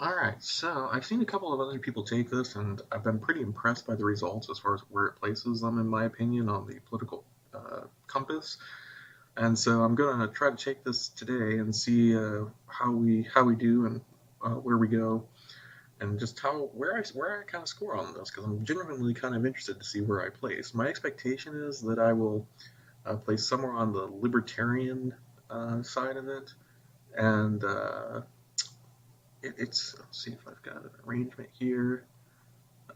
Alright, so I've seen a couple of other people take this, and I've been pretty impressed by the results as far as where it places them, in my opinion, on the political compass. And so I'm going to try to take this today and see how we do and where we go, and just how where I kind of score on this, because I'm genuinely kind of interested to see where I place. My expectation is that I will place somewhere on the libertarian side of it, and let's see if I've got an arrangement here.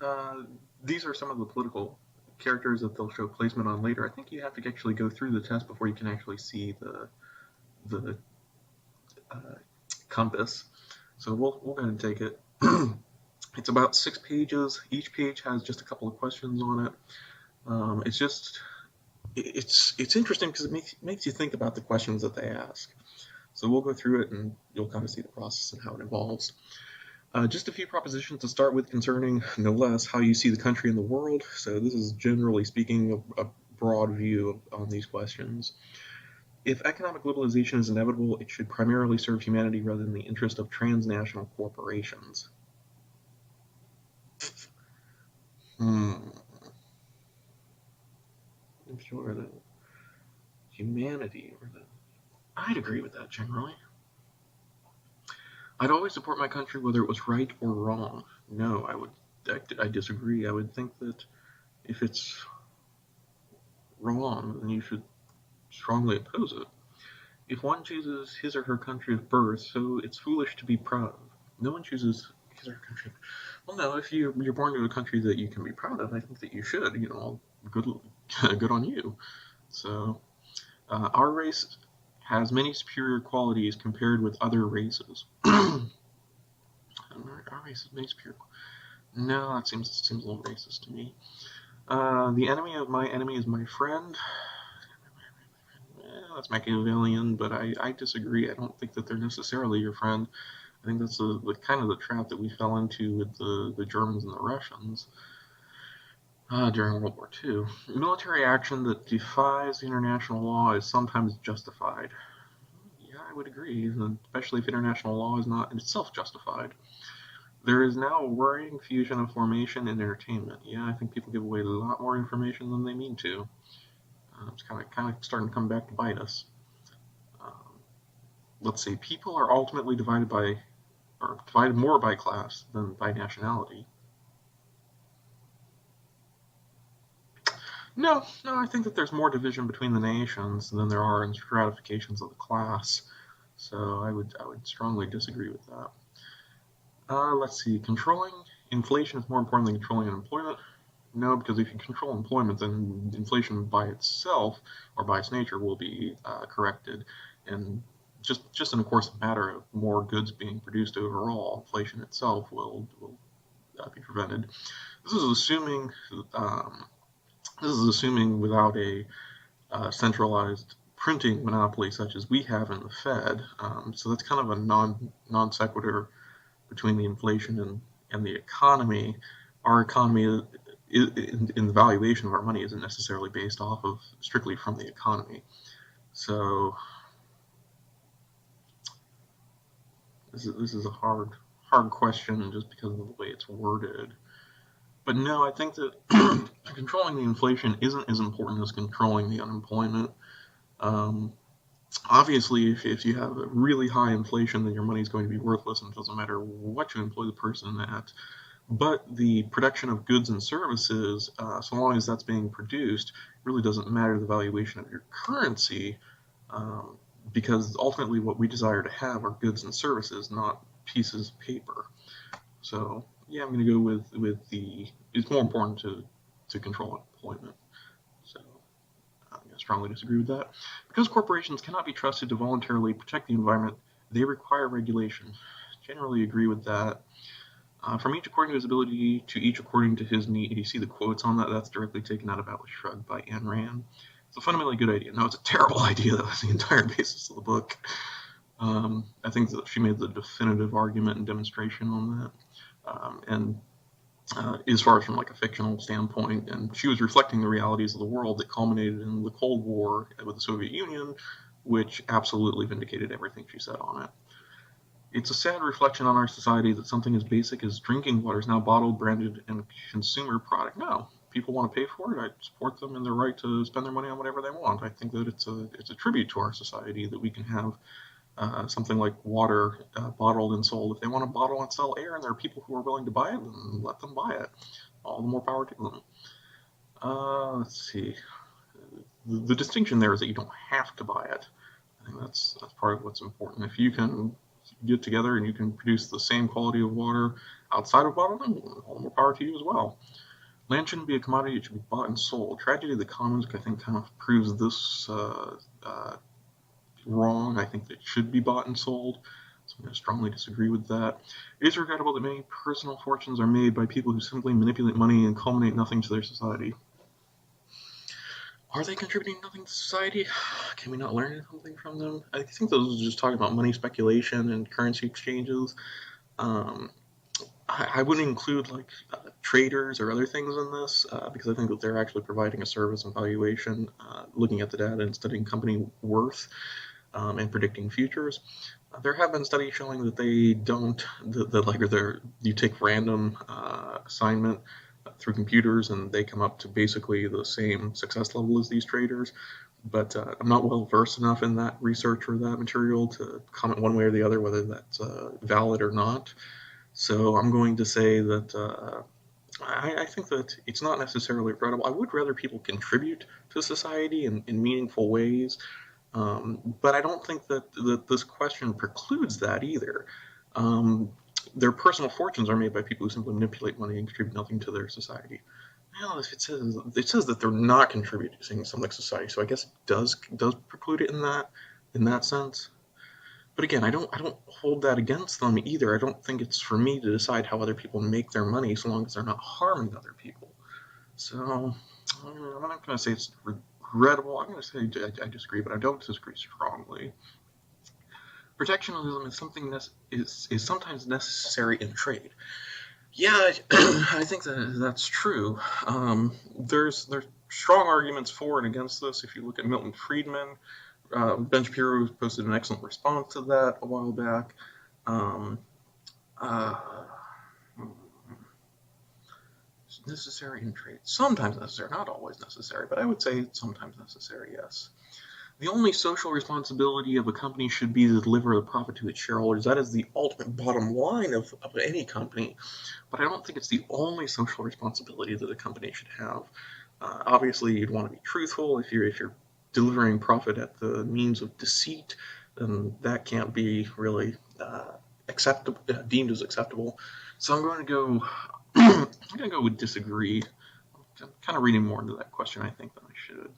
Uh, these are some of the political characters that they'll show placement on later. I think you have to actually go through the test before you can actually see the uh, compass. So we'll go ahead and take it. It's about 6 pages. Each page has just a couple of questions on it. It's just it's interesting because it makes you think about the questions that they ask. So we'll go through it and you'll kind of see the process and how it evolves. Just a few propositions to start with concerning, no less, how you see the country and the world. So this is generally speaking a broad view on these questions. If economic globalization is inevitable, it should primarily serve humanity rather than the interest of transnational corporations. Hmm. I'm sure that humanity or the I'd agree with that generally. I'd always support my country whether it was right or wrong. No, I disagree. I would think that if it's wrong, then you should strongly oppose it. If one chooses his or her country of birth, so it's foolish to be proud of. No one chooses his or her country. Well, no, if you're born to a country that you can be proud of, I think that you should. Good good on you. So our race has many superior qualities compared with other races. Our race has many superior. No, that seems a little racist to me. The enemy of my enemy is my friend. That's Machiavellian, but I disagree. I don't think that they're necessarily your friend. I think that's the kind of the trap that we fell into with the Germans and the Russians during World War II. Military action that defies international law is sometimes justified. Yeah, I would agree, especially if international law is not in itself justified. There is now a worrying fusion of formation and entertainment. Yeah, I think people give away a lot more information than they mean to. It's kind of starting to come back to bite us. Um, let's see. People are ultimately divided more by class than by nationality. No, no, I think that there's more division between the nations than there are in stratifications of the class. So I would strongly disagree with that. Let's see. Controlling inflation is more important than controlling unemployment. No, because if you control employment, then inflation by itself or by its nature will be corrected, and just in a course of matter of more goods being produced overall, inflation itself will be prevented. This is assuming um, this is assuming without a centralized printing monopoly such as we have in the Fed. So that's kind of a non sequitur between the inflation and the economy. Our economy in the valuation of our money isn't necessarily based off of strictly from the economy. So this is a hard question just because of the way it's worded. But no, I think that controlling the inflation isn't as important as controlling the unemployment. Um, Obviously, if you have a really high inflation, then your money is going to be worthless, and it doesn't matter what you employ the person at. But the production of goods and services, so long as that's being produced, really doesn't matter the valuation of your currency, um, because ultimately what we desire to have are goods and services, not pieces of paper. So yeah, I'm going to go with the. It's more important to control employment. So I'm going to strongly disagree with that. Because corporations cannot be trusted to voluntarily protect the environment, they require regulation. Generally agree with that. From each according to his ability to each according to his need. You see the quotes on that? That's directly taken out of Atlas Shrugged by Ayn Rand. It's a fundamentally good idea. No, it's a terrible idea. That was the entire basis of the book. I think that she made the definitive argument and demonstration on that. And as far as from like a fictional standpoint, and she was reflecting the realities of the world that culminated in the Cold War with the Soviet Union, which absolutely vindicated everything she said on it. It's a sad reflection on our society that something as basic as drinking water is now bottled, branded, and consumer product. No, people want to pay for it. I support them in their right to spend their money on whatever they want. I think that it's a tribute to our society that we can have something like water bottled and sold. If they want to bottle and sell air and there are people who are willing to buy it, then let them buy it. All the more power to them. Let's see. The distinction there is that you don't have to buy it. I think that's part of what's important. If you can get together and you can produce the same quality of water outside of bottling, all the more power to you as well. Land shouldn't be a commodity, it should be bought and sold. Tragedy of the Commons, I think, kind of proves this wrong. I think that it should be bought and sold. So I'm going to strongly disagree with that. It is regrettable that many personal fortunes are made by people who simply manipulate money and culminate nothing to their society. Are they contributing nothing to society? Can we not learn something from them? I think those are just talking about money speculation and currency exchanges. I wouldn't include like traders or other things in this because I think that they're actually providing a service and valuation, looking at the data and studying company worth and predicting futures. There have been studies showing that they don't, that like you take random assignment through computers and they come up to basically the same success level as these traders. But I'm not well versed enough in that research or that material to comment one way or the other whether that's valid or not. So I'm going to say that I think that it's not necessarily regrettable. I would rather people contribute to society in meaningful ways, but I don't think that this question precludes that either. Their personal fortunes are made by people who simply manipulate money and contribute nothing to their society. Well, if it says that they're not contributing something to society, so I guess it does preclude it in that sense. But again, I don't hold that against them either. I don't think it's for me to decide how other people make their money so long as they're not harming other people. So I'm not going to say it's regrettable. I'm going to say I disagree, but I don't disagree strongly. Protectionism is something is sometimes necessary in trade. Yeah, I think that's true. There's strong arguments for and against this. If you look at Milton Friedman, Ben Shapiro posted an excellent response to that a while back. Necessary in trade. Sometimes necessary, not always necessary, but I would say sometimes necessary, yes. The only social responsibility of a company should be to deliver the profit to its shareholders. That is the ultimate bottom line of any company. But I don't think it's the only social responsibility that a company should have. Obviously, you'd want to be truthful. If you're delivering profit at the means of deceit, then that can't be really acceptable, deemed as acceptable. So I'm going to go. I'm going to go with disagree. I'm kind of reading more into that question, I think, than I should.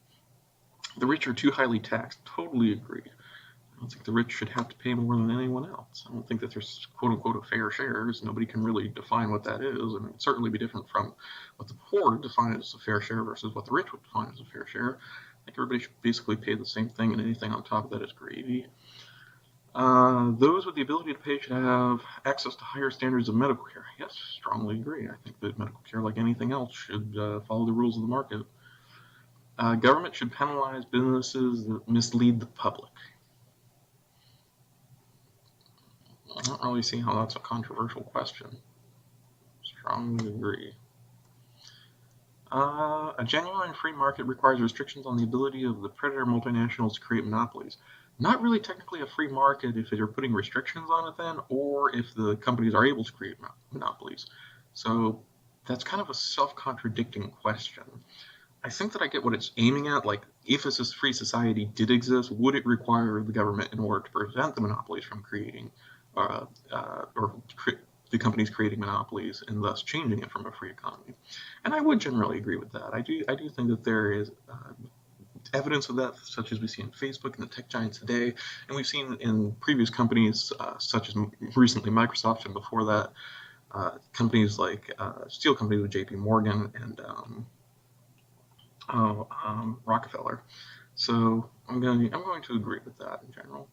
The rich are too highly taxed. Totally agree. I don't think the rich should have to pay more than anyone else. I don't think that there's quote-unquote a fair share. Nobody can really define what that is. I mean, it'd certainly be different from what the poor would define as a fair share versus what the rich would define as a fair share. I think everybody should basically pay the same thing, and anything on top of that is gravy. Those with the ability to pay should have access to higher standards of medical care. Yes, strongly agree. I think that medical care, like anything else, should follow the rules of the market. Government should penalize businesses that mislead the public. I don't really see how that's a controversial question. Strongly agree. A genuine free market requires restrictions on the ability of the predator multinationals to create monopolies. Not really technically a free market if you're putting restrictions on it then, or if the companies are able to create monopolies. So that's kind of a self-contradicting question. I think that I get what it's aiming at. Like, if this free society did exist, would it require the government in order to prevent the monopolies from creating, or the companies creating monopolies and thus changing it from a free economy? And I would generally agree with that. I do think that there is evidence of that, such as we see in Facebook and the tech giants today, and we've seen in previous companies, such as recently Microsoft, and before that, companies like steel companies with J.P. Morgan and Rockefeller. So I'm going to agree with that in general.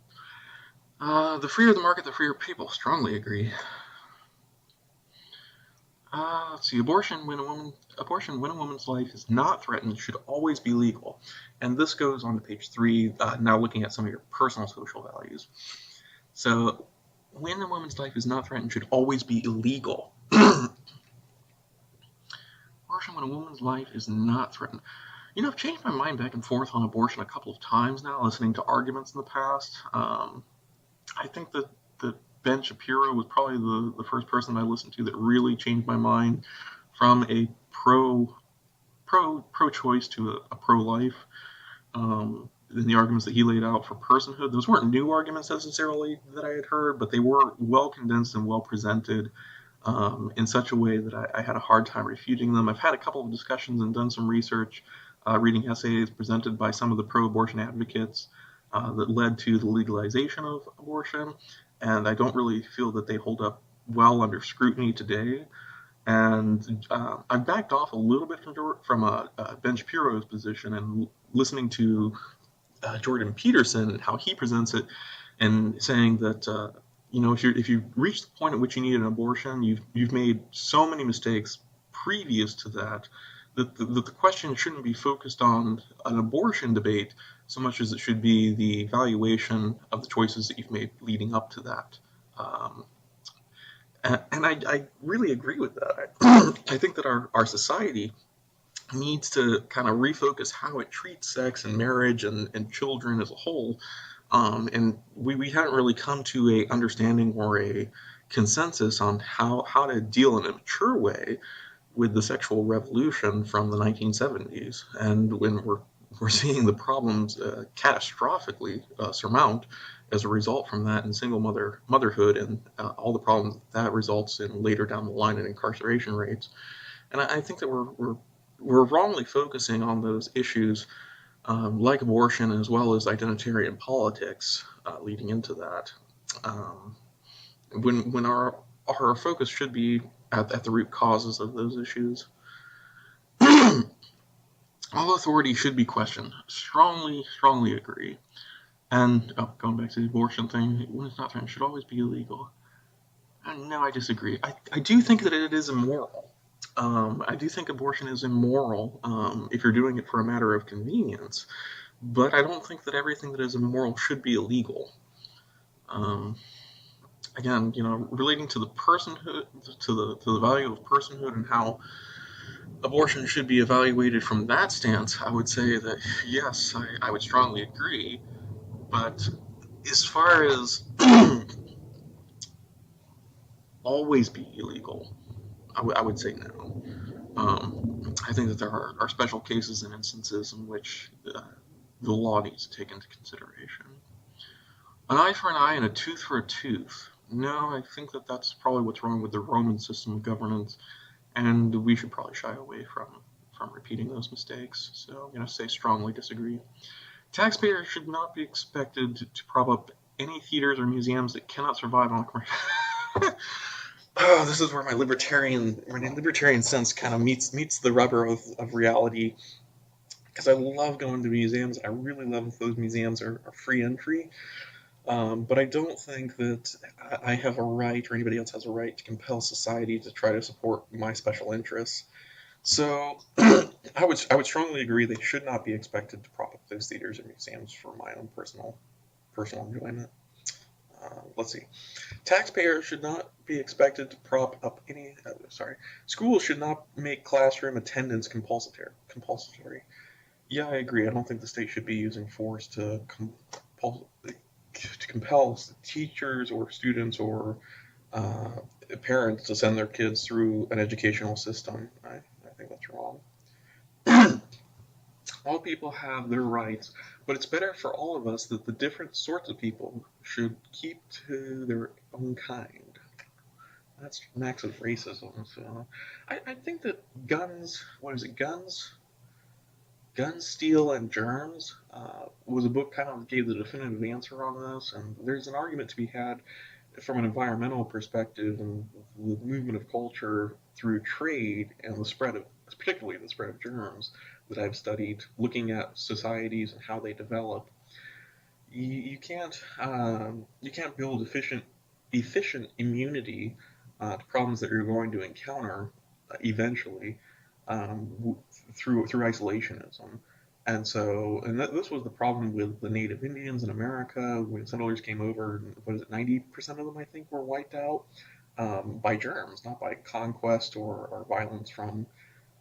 The freer the market, the freer people. Strongly agree. Let's see. Abortion when a woman's life is not threatened should always be legal. And this goes on to page 3. Now looking at some of your personal social values. So when a woman's life is not threatened should always be illegal. Abortion when a woman's life is not threatened. I've changed my mind back and forth on abortion a couple of times now, listening to arguments in the past. I think that Ben Shapiro was probably the first person I listened to that really changed my mind from a pro-choice to a pro-life. In the arguments that he laid out for personhood, those weren't new arguments necessarily that I had heard, but they were well condensed and well presented in such a way that I had a hard time refuting them. I've had a couple of discussions and done some research, reading essays presented by some of the pro-abortion advocates that led to the legalization of abortion, and I don't really feel that they hold up well under scrutiny today. And I backed off a little bit from Ben Shapiro's position and listening to Jordan Peterson and how he presents it, and saying that if you reach the point at which you need an abortion, you've made so many mistakes previous to that the question shouldn't be focused on an abortion debate so much as it should be the evaluation of the choices that you've made leading up to that. Um, and I really agree with that. I think that our society needs to kind of refocus how it treats sex and marriage and children as a whole. And we haven't really come to a understanding or a consensus on how to deal in a mature way with the sexual revolution from the 1970s. And when we're seeing the problems catastrophically surmount as a result from that in single motherhood and all the problems that results in later down the line in incarceration rates. And I think that we're wrongly focusing on those issues, like abortion as well as identitarian politics, leading into that. Um, when our focus should be at the root causes of those issues. All authority should be questioned. Strongly agree. And going back to the abortion thing, when it's not threatened, it should always be illegal. No, I disagree. I do think that it is immoral. I do think abortion is immoral if you're doing it for a matter of convenience, but I don't think that everything that is immoral should be illegal. Um, Again, relating to the personhood, to the value of personhood and how abortion should be evaluated from that stance, I would say that yes, I would strongly agree. But as far as always be illegal, I would say no. I think that there are special cases and instances in which the law needs to take into consideration. An eye for an eye and a tooth for a tooth. No, I think that that's probably what's wrong with the Roman system of governance, and we should probably shy away from repeating those mistakes. So I'm going to say strongly disagree. Taxpayers should not be expected to prop up any theaters or museums that cannot survive on commercial. Oh, this is where my libertarian sense kind of meets the rubber of reality. Because I love going to museums. I really love if those museums are free entry. But I don't think that I have a right or anybody else has a right to compel society to try to support my special interests. So I would strongly agree they should not be expected to prop up those theaters and museums for my own personal enjoyment. Let's see. Taxpayers should not be expected to prop up any. Schools should not make classroom attendance compulsory. Yeah, I agree. I don't think the state should be using force to compel teachers or students or parents to send their kids through an educational system. I think that's wrong. All people have their rights, but it's better for all of us that the different sorts of people should keep to their own kind. That's max of racism. So I think that Guns, Steel, and Germs was a book kind of gave the definitive answer on this, and there's an argument to be had from an environmental perspective and the movement of culture through trade and particularly the spread of germs that I've studied, looking at societies and how they develop. You can't build efficient immunity to problems that you're going to encounter eventually through isolationism. And so, this was the problem with the native Indians in America when settlers came over. What is it, 90% of them, I think, were wiped out by germs, not by conquest or violence from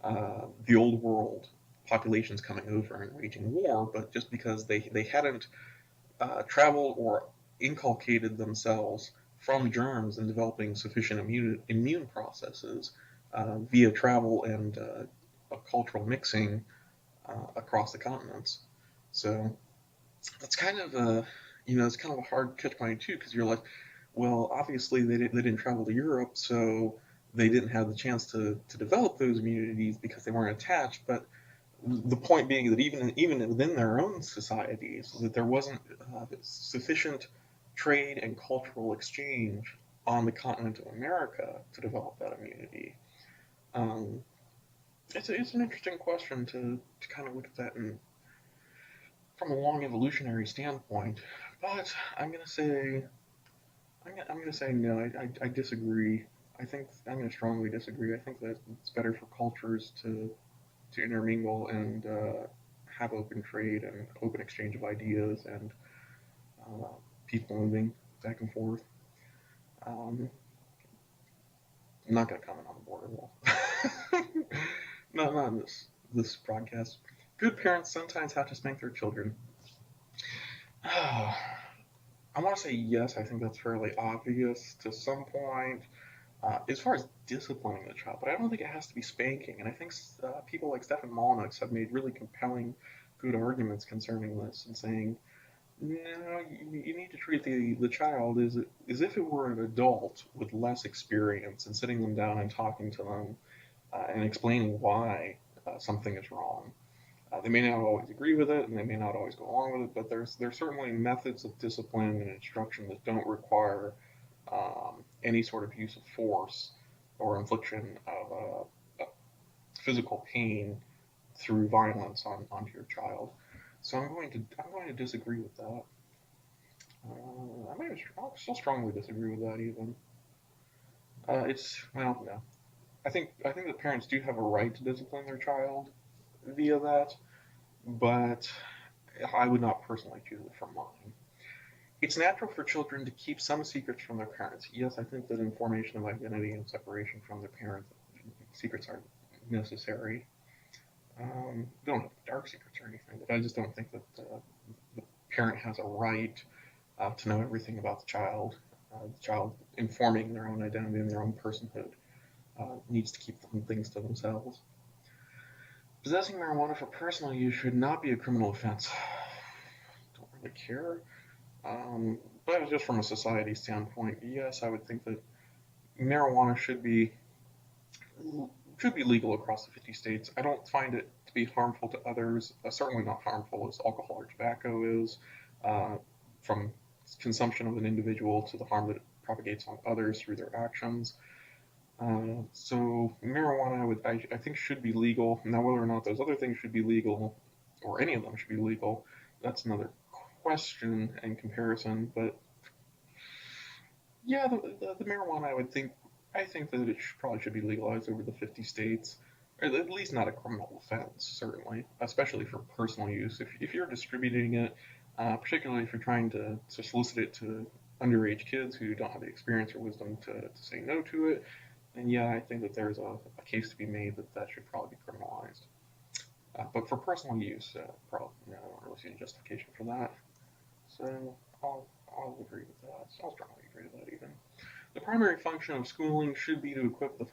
the old world populations coming over and waging war, but just because they hadn't traveled or inculcated themselves from germs and developing sufficient immune processes via travel and cultural mixing across the continents. So that's kind of a, it's kind of a hard catch-22 because you're like, well, obviously they didn't travel to Europe, so they didn't have the chance to develop those immunities because they weren't attached. But the point being that even within their own societies, that there wasn't sufficient trade and cultural exchange on the continent of America to develop that immunity. Um, it's an interesting question to kind of look at that from a long evolutionary standpoint, but I'm gonna say no. I disagree. I think I'm gonna strongly disagree. I think that it's better for cultures to intermingle and have open trade and open exchange of ideas and uh, people moving back and forth. Um, I'm not gonna comment on the border wall. Not in this broadcast. Good parents sometimes have to spank their children. I want to say yes. I think that's fairly obvious to some point. As far as disciplining the child, but I don't think it has to be spanking. And I think people like Stefan Molyneux have made really compelling, good arguments concerning this and saying, no, you need to treat the child as if it were an adult with less experience and sitting them down and talking to them and explaining why something is wrong. They may not always agree with it, and they may not always go along with it, but there's certainly methods of discipline and instruction that don't require any sort of use of force or infliction of physical pain through violence onto your child. So I'm going to disagree with that. I'll still strongly disagree with that even. It's well, no. I think that parents do have a right to discipline their child via that, but I would not personally choose it from mine. It's natural for children to keep some secrets from their parents. Yes, I think that in formation of identity and separation from their parents, secrets are necessary. Don't have dark secrets or anything, but I just don't think that the parent has a right to know everything about the child informing their own identity and their own personhood needs to keep things to themselves. Possessing marijuana for personal use should not be a criminal offense. Don't really care. Um, but just from a society standpoint, yes, I would think that marijuana should be legal across the 50 states. I don't find it to be harmful to others. Certainly not harmful as alcohol or tobacco is, uh, from consumption of an individual to the harm that it propagates on others through their actions. So marijuana, I think, should be legal. Now, whether or not those other things should be legal, or any of them should be legal, that's another question and comparison. But yeah, the marijuana, I think that probably should be legalized over the 50 states, or at least not a criminal offense, certainly, especially for personal use. If you're distributing it, particularly if you're trying to solicit it to underage kids who don't have the experience or wisdom to say no to it, then yeah, I think that there's a case to be made that that should probably be criminalized. But for personal use, probably, I don't really see any justification for that. So I'll agree with that. I'll strongly agree with that even. The primary function of schooling should be to equip the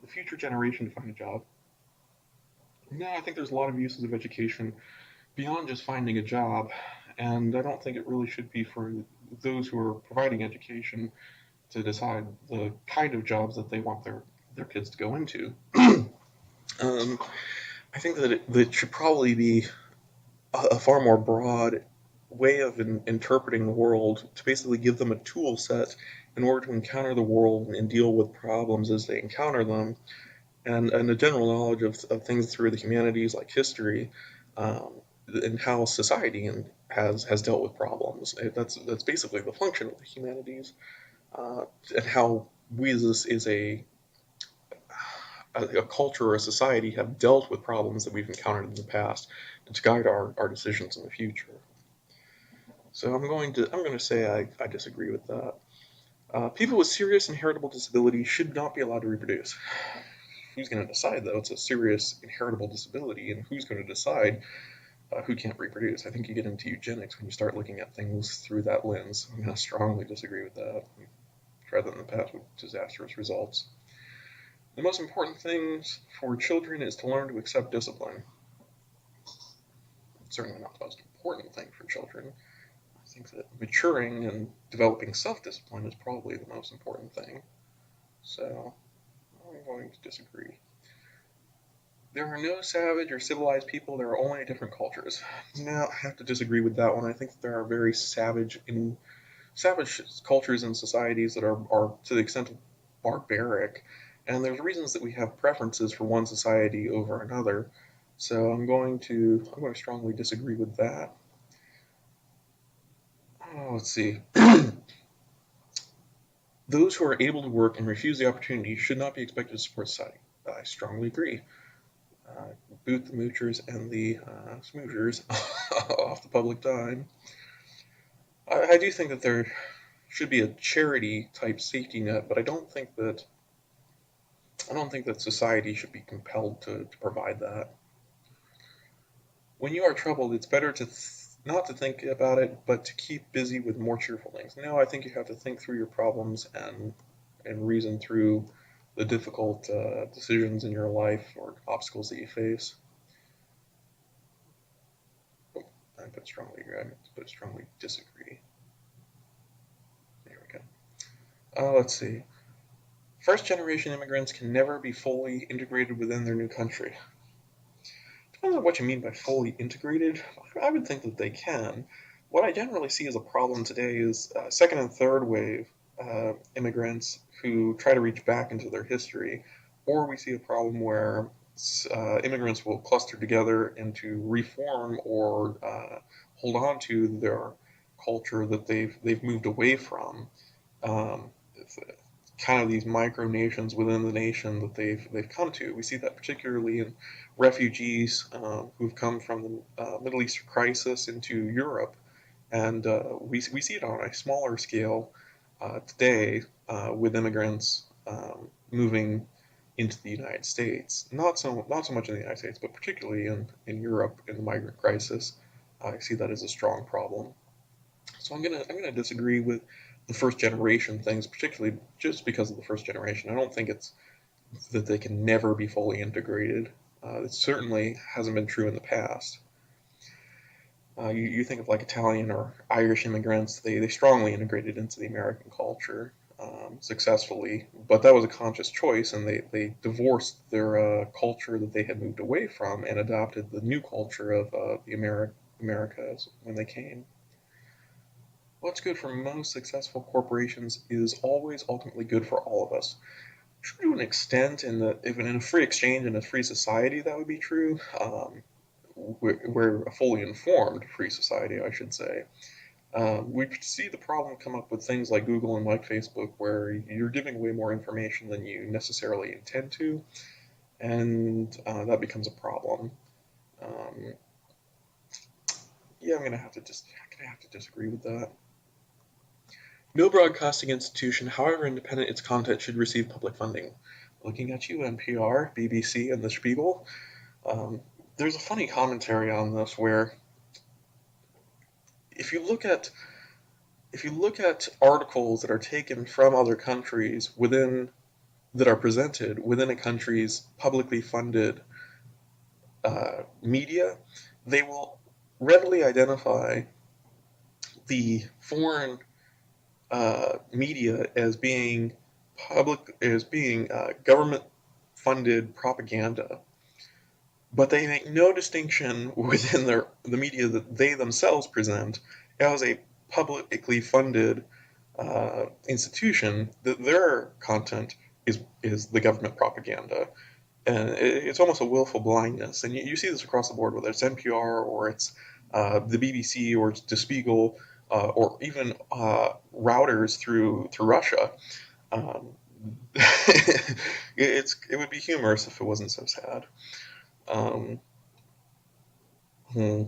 future generation to find a job. No, I think there's a lot of uses of education beyond just finding a job, and I don't think it really should be for those who are providing education to decide the kind of jobs that they want their kids to go into. um, I think that should probably be a far more broad way of interpreting the world to basically give them a tool set in order to encounter the world and deal with problems as they encounter them, and a general knowledge of things through the humanities like history, um, and how society has dealt with problems. That's basically the function of the humanities, and how we as a a culture or a society have dealt with problems that we've encountered in the past to guide our decisions in the future. So I'm going to say I disagree with that. People with serious inheritable disability should not be allowed to reproduce. Who's going to decide, though? It's a serious inheritable disability, and who's going to decide who can't reproduce? I think you get into eugenics when you start looking at things through that lens. I'm going to strongly disagree with that. We've tried that in the past with disastrous results. The most important things for children is to learn to accept discipline. It's certainly not the most important thing for children. I think that maturing and developing self-discipline is probably the most important thing. So I'm going to disagree. There are no savage or civilized people, there are only different cultures. Now, I have to disagree with that one. I think that there are very savage cultures and societies that are to the extent of barbaric, and there's reasons that we have preferences for one society over another. So I'm going to strongly disagree with that. Let's see. Those who are able to work and refuse the opportunity should not be expected to support society. I strongly agree. Boot the moochers and the smoochers off the public dime. I do think that there should be a charity type safety net, but I don't think that society should be compelled to provide that. When you are troubled, it's better to not to think about it, but to keep busy with more cheerful things. No, I think you have to think through your problems and reason through the difficult decisions in your life or obstacles that you face. Oh, I put strongly agree. I put strongly disagree. There we go. Let's see. First generation immigrants can never be fully integrated within their new country. Depends on what you mean by fully integrated. I would think that they can. What I generally see as a problem today is second and third wave immigrants who try to reach back into their history, or we see a problem where immigrants will cluster together and to reform or hold on to their culture that they've moved away from. Um, kind of these micronations within the nation that they've come to. We see that particularly in refugees who've come from the Middle Eastern crisis into Europe, and we see it on a smaller scale today with immigrants moving into the United States. Not so much in the United States, but particularly in Europe in the migrant crisis. I see that as a strong problem. So I'm gonna disagree with the first generation things, particularly just because of the first generation. I don't think it's that they can never be fully integrated. It certainly hasn't been true in the past. You think of like Italian or Irish immigrants, they strongly integrated into the American culture successfully, but that was a conscious choice, and they divorced their culture that they had moved away from and adopted the new culture of the Americas when they came. What's good for most successful corporations is always ultimately good for all of us. True to an extent, if in a free exchange in a free society, that would be true. We're a fully informed free society, I should say. We see the problem come up with things like Google and like Facebook, where you're giving away more information than you necessarily intend to, and that becomes a problem. Um, yeah, I'm gonna have to disagree with that. No broadcasting institution, however independent its content, should receive public funding. Looking at you, NPR, BBC, and The Spiegel. Um, there's a funny commentary on this where if you look at articles that are taken from other countries that are presented within a country's publicly funded media, they will readily identify the foreign media as being government funded propaganda, but they make no distinction within the media that they themselves present as a publicly funded institution that their content is the government propaganda. And it's almost a willful blindness. And you see this across the board, whether it's NPR or it's the BBC or it's Der Spiegel or even routers through Russia. it would be humorous if it wasn't so sad. Um, hmm.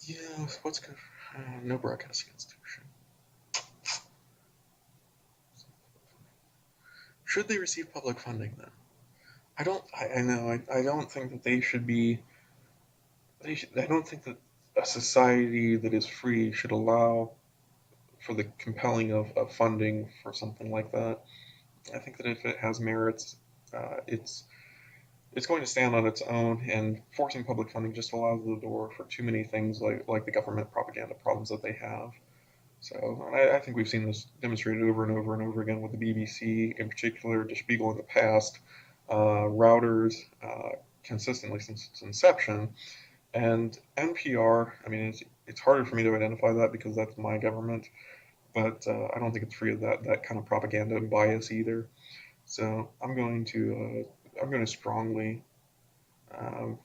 Yeah, what's good? No broadcasting institution. Should they receive public funding then? I don't. I know. I don't think that they should be. I don't think that a society that is free should allow for the compelling of funding for something like that. I think that if it has merits, it's going to stand on its own, and forcing public funding just allows the door for too many things like the government propaganda problems that they have. So I think we've seen this demonstrated over and over and over again with the BBC, in particular, Der Spiegel in the past, routers consistently since its inception, and NPR. I mean, it's harder for me to identify that because that's my government, but I don't think it's free of that kind of propaganda and bias either. So I'm going to strongly um,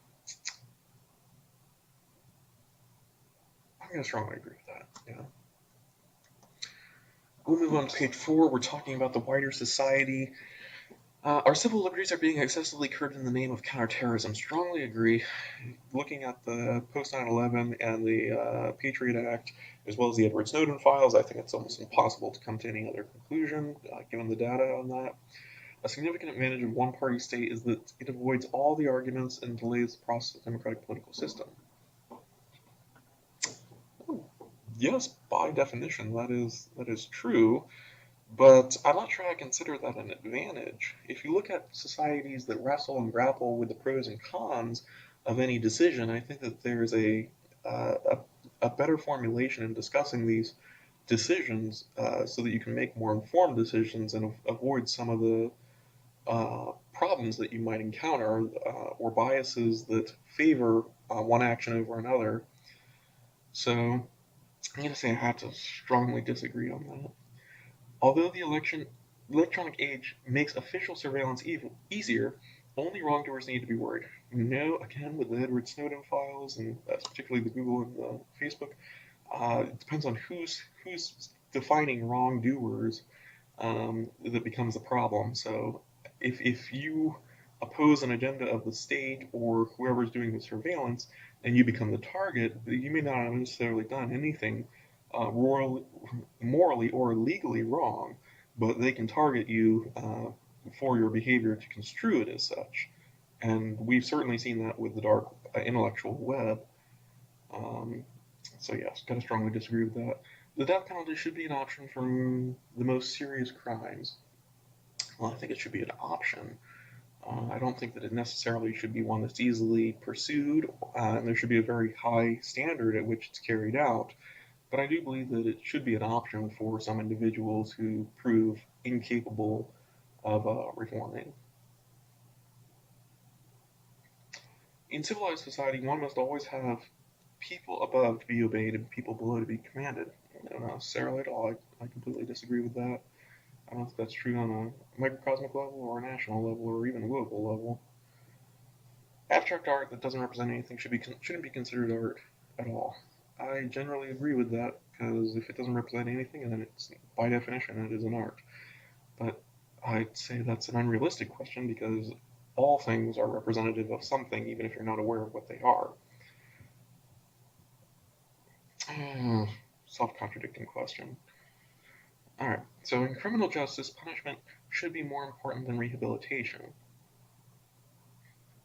I'm going to strongly agree with that. Yeah. We'll move on to page 4. We're talking about the wider society. Our civil liberties are being excessively curbed in the name of counterterrorism. Strongly agree. Looking at the post 9/11 and the Patriot Act, as well as the Edward Snowden files, I think it's almost impossible to come to any other conclusion, given the data on that. A significant advantage of one party state is that it avoids all the arguments and delays the process of the democratic political system. Yes, by definition, that is true. But I'm not sure I consider that an advantage. If you look at societies that wrestle and grapple with the pros and cons of any decision, I think that there's uh, a, a better formulation in discussing these decisions so that you can make more informed decisions and avoid some of the problems that you might encounter or biases that favor one action over another. So I'm going to say I have to strongly disagree on that. Although the electronic age makes official surveillance easier, only wrongdoers need to be worried. Again, with the Edward Snowden files and particularly the Google and the Facebook, it depends on who's defining wrongdoers that becomes a problem. So if you oppose an agenda of the state or whoever's doing the surveillance and you become the target, you may not have necessarily done anything morally or legally wrong, but they can target you for your behavior to construe it as such. And we've certainly seen that with the dark intellectual web. Um, so yes, gotta strongly disagree with that. The death penalty should be an option for the most serious crimes. Well, I think it should be an option. I don't think that it necessarily should be one that's easily pursued, and there should be a very high standard at which it's carried out. But I do believe that it should be an option for some individuals who prove incapable of reforming. In civilized society, one must always have people above to be obeyed and people below to be commanded. Not necessarily at all. I completely disagree with that. I don't know if that's true on a microcosmic level or a national level or even a global level. Abstract art that doesn't represent anything shouldn't be considered art at all. I generally agree with that because if it doesn't represent anything, then it's by definition it is an art. But I'd say that's an unrealistic question because all things are representative of something, even if you're not aware of what they are. Self-contradicting question. All right. So in criminal justice, punishment should be more important than rehabilitation.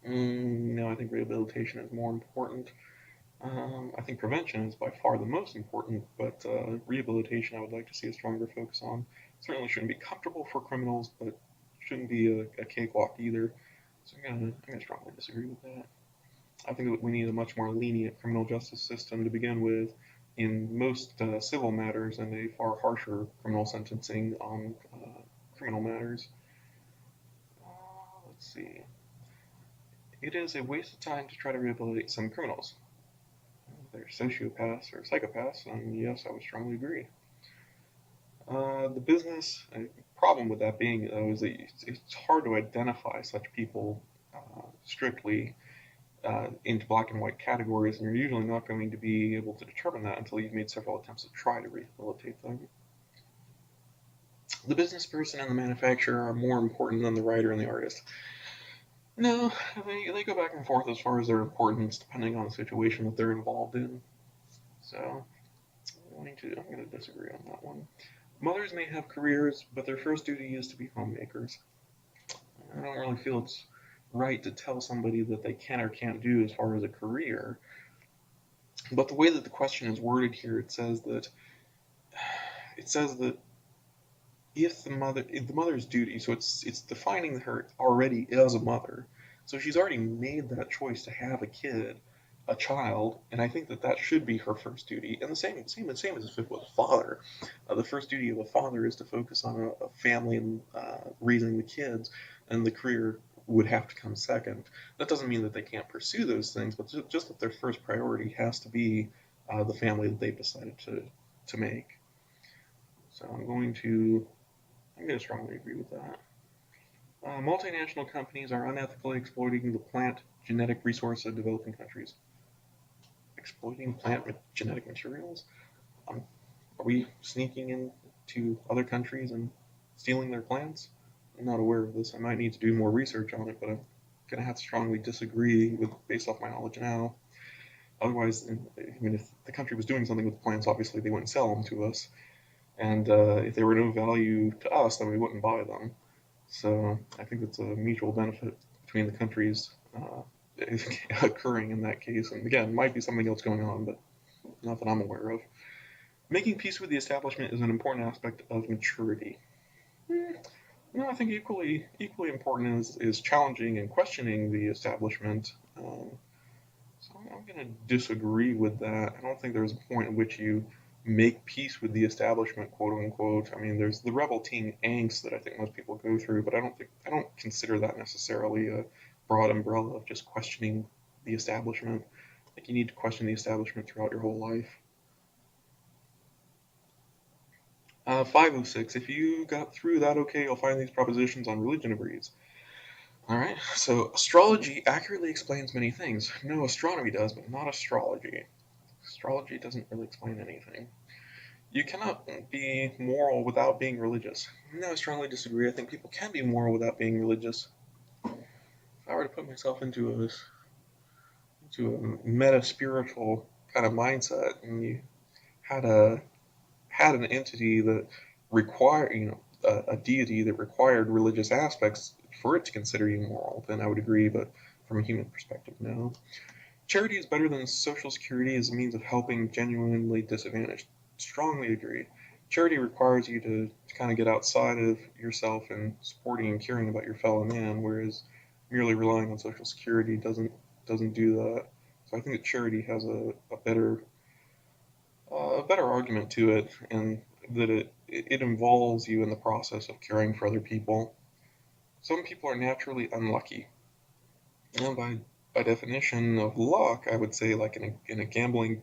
No, I think rehabilitation is more important. I think prevention is by far the most important, but rehabilitation I would like to see a stronger focus on. Certainly shouldn't be comfortable for criminals, but shouldn't be a cakewalk either. So I'm gonna strongly disagree with that. I think that we need a much more lenient criminal justice system to begin with in most civil matters and a far harsher criminal sentencing on criminal matters. Let's see. It is a waste of time to try to rehabilitate some criminals. They're sociopaths or psychopaths, and yes, I would strongly agree. The business problem with that being, though, is that it's hard to identify such people strictly into black and white categories, and you're usually not going to be able to determine that until you've made several attempts to try to rehabilitate them. the business person and the manufacturer are more important than the writer and the artist. No, they go back and forth as far as their importance depending on the situation that they're involved in. So I'm going to disagree on that one. Mothers may have careers, but their first duty is to be homemakers. I don't really feel it's right to tell somebody that they can or can't do as far as a career. But the way that the question is worded here, it says that if the mother's duty, so it's defining her already as a mother. So she's already made that choice to have a kid, a child, and I think that that should be her first duty. And the same as if it was a father. The first duty of a father is to focus on a family and raising the kids, and the career would have to come second. That doesn't mean that they can't pursue those things, but just that their first priority has to be the family that they've decided to make. So I'm going to strongly agree with that. Multinational companies are unethically exploiting the plant genetic resource of developing countries. Exploiting plant genetic materials? Um, are we sneaking into other countries and stealing their plants? I'm not aware of this. I might need to do more research on it, but I'm going to have to strongly disagree with based off my knowledge now. Otherwise, I mean, if the country was doing something with the plants, obviously they wouldn't sell them to us. And if they were no value to us, then we wouldn't buy them. So I think it's a mutual benefit between the countries occurring in that case. And again, might be something else going on, but not that I'm aware of. Making peace with the establishment is an important aspect of maturity. No, I think equally important is challenging and questioning the establishment. So I'm going to disagree with that. I don't think there's a point at which you make peace with the establishment, quote unquote. I mean, there's the rebel teen angst that I think most people go through, but I don't consider that necessarily a broad umbrella of just questioning the establishment. I think you need to question the establishment throughout your whole life. 506. If you got through that okay, you'll find these propositions on religion agrees. All right. So astrology accurately explains many things. No, astronomy does, but not astrology. Astrology doesn't really explain anything. You cannot be moral without being religious. No, I strongly disagree. I think people can be moral without being religious. If I were to put myself into a meta spiritual kind of mindset, and you had a had an entity that required, a deity that required religious aspects for it to consider you moral, then I would agree. But from a human perspective, no. Charity is better than social security as a means of helping genuinely disadvantaged. Strongly agree. Charity requires you to kind of get outside of yourself and supporting and caring about your fellow man, whereas merely relying on social security doesn't do that. So I think that charity has a better argument to it, and that it involves you in the process of caring for other people. Some people are naturally unlucky, and by definition of luck, I would say like in a gambling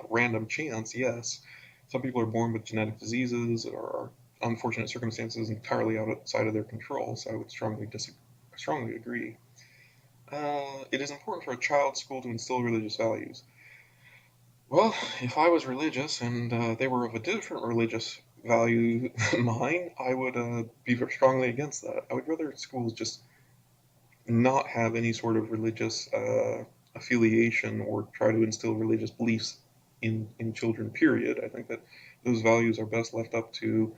random chance, yes. Some people are born with genetic diseases or unfortunate circumstances entirely outside of their control. So I would strongly agree. It is important for a child's school to instill religious values. Well, if I was religious and they were of a different religious value than mine, I would be very strongly against that. I would rather schools just not have any sort of religious affiliation or try to instill religious beliefs in children, period. I think that those values are best left up to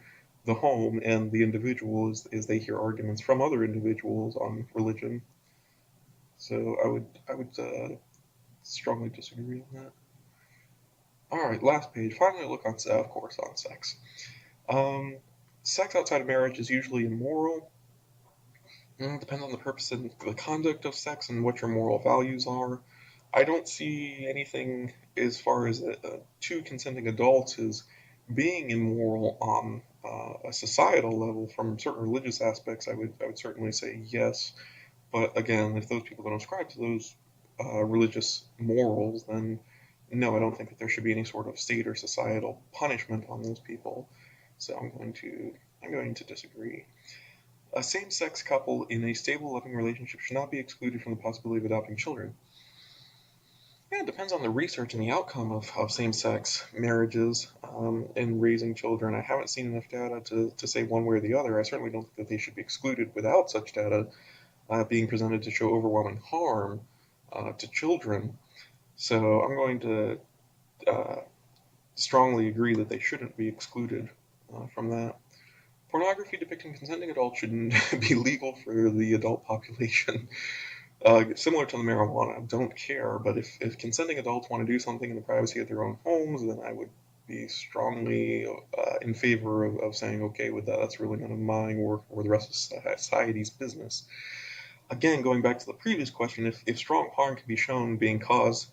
the home and the individual as they hear arguments from other individuals on religion. So I would strongly disagree on that. All right, last page. Finally, look on, of course, on sex. Um, Sex outside of marriage is usually immoral. It depends on the purpose and the conduct of sex and what your moral values are. I don't see anything as far as two consenting adults as being immoral on a societal level. From certain religious aspects, I would certainly say yes. But again, if those people don't ascribe to those religious morals, then no, I don't think that there should be any sort of state or societal punishment on those people. So I'm going to disagree. A same-sex couple in a stable, loving relationship should not be excluded from the possibility of adopting children. Yeah, it depends on the research and the outcome of same-sex marriages in raising children. I haven't seen enough data to say one way or the other. I certainly don't think that they should be excluded without such data being presented to show overwhelming harm to children. So I'm going to uh, strongly agree that they shouldn't be excluded from that. Pornography depicting consenting adults shouldn't be legal for the adult population. Similar to the marijuana, I don't care, but if consenting adults want to do something in the privacy of their own homes, then I would be strongly in favor of saying, okay, with that, that's really none of mine or the rest of society's business. Again, going back to the previous question, if strong harm can be shown being caused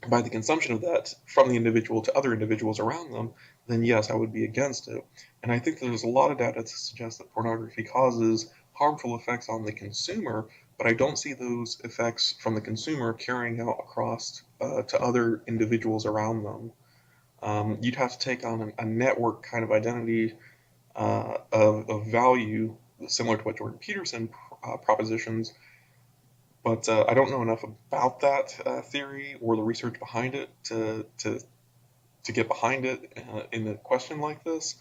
by the consumption of that from the individual to other individuals around them, then yes, I would be against it. And I think there's a lot of data to suggest that pornography causes harmful effects on the consumer, but I don't see those effects from the consumer carrying out across to other individuals around them. You'd have to take on a network kind of identity of value, similar to what Jordan Peterson propositions, but I don't know enough about that theory or the research behind it to get behind it in a question like this.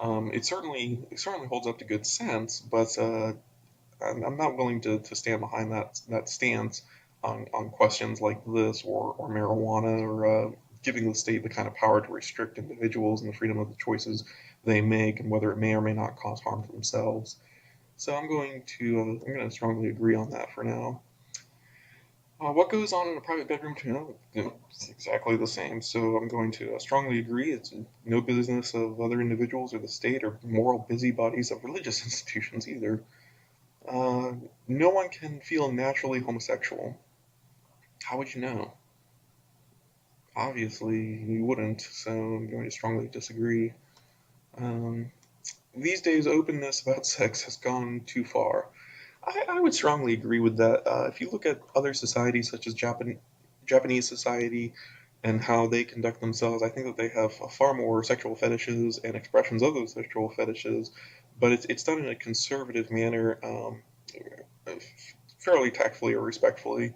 It certainly holds up to good sense, but I'm not willing to stand behind that stance on questions like this or marijuana or giving the state the kind of power to restrict individuals and the freedom of the choices they make and whether it may or may not cause harm to themselves. So I'm going to strongly agree on that for now. What goes on in a private bedroom too? It's exactly the same. So I'm going to strongly agree. It's no business of other individuals or the state or moral busybodies of religious institutions either. Uh, no one can feel naturally homosexual. How would you know? Obviously, you wouldn't. So I'm going to strongly disagree. Um, these days, openness about sex has gone too far. I would strongly agree with that. If you look at other societies such as Japanese society and how they conduct themselves, I think that they have far more sexual fetishes and expressions of those sexual fetishes, but it's done in a conservative manner, fairly tactfully or respectfully,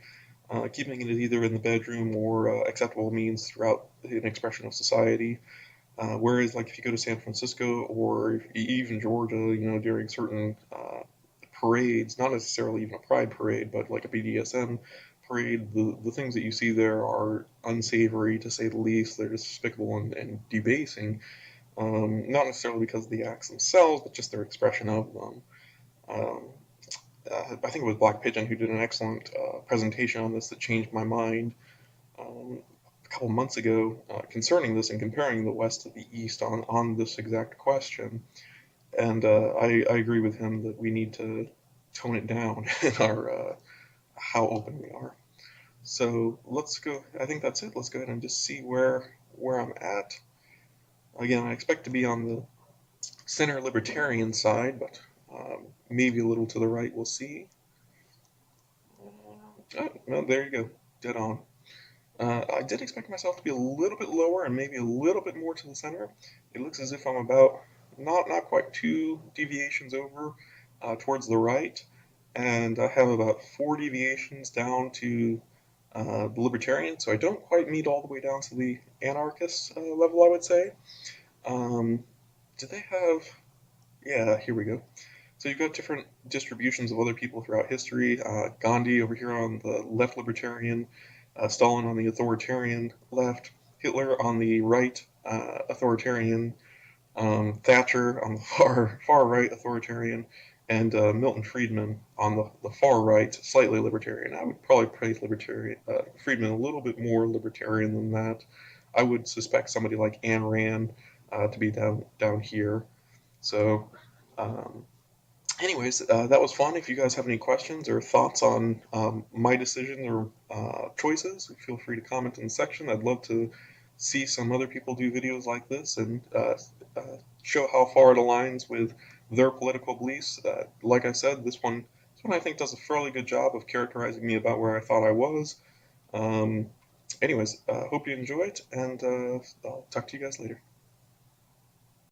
keeping it either in the bedroom or acceptable means throughout an expression of society. Whereas, like if you go to San Francisco or even Georgia, during certain parades, not necessarily even a pride parade, but like a BDSM parade, the things that you see there are unsavory to say the least. They're despicable and debasing, not necessarily because of the acts themselves, but just their expression of them. Um, I think it was Black Pigeon who did an excellent presentation on this that changed my mind a couple months ago concerning this and comparing the West to the East on this exact question. And I agree with him that we need to tone it down in our how open we are. So let's go. I think that's it. Let's go ahead and just see where I'm at. Again, I expect to be on the center libertarian side, but maybe a little to the right. We'll see. Oh, no, there you go. Dead on. I did expect myself to be a little bit lower and maybe a little bit more to the center. It looks as if I'm about not quite two deviations over towards the right, and I have about four deviations down to the libertarian, so I don't quite meet all the way down to the anarchist level, I would say. Um, do they have? Yeah, here we go. So you've got different distributions of other people throughout history. Gandhi over here on the left libertarian, Stalin on the authoritarian left, Hitler on the right authoritarian, Thatcher on the far right authoritarian, and Milton Friedman on the far right, slightly libertarian. I would probably praise Friedman a little bit more libertarian than that. I would suspect somebody like Ayn Rand to be down here. So um, anyways, that was fun. If you guys have any questions or thoughts on my decision or choices, feel free to comment in the section. I'd love to see some other people do videos like this and show how far it aligns with their political beliefs. Like I said, this one I think does a fairly good job of characterizing me about where I thought I was. Um, anyways, hope you enjoy it, and I'll talk to you guys later.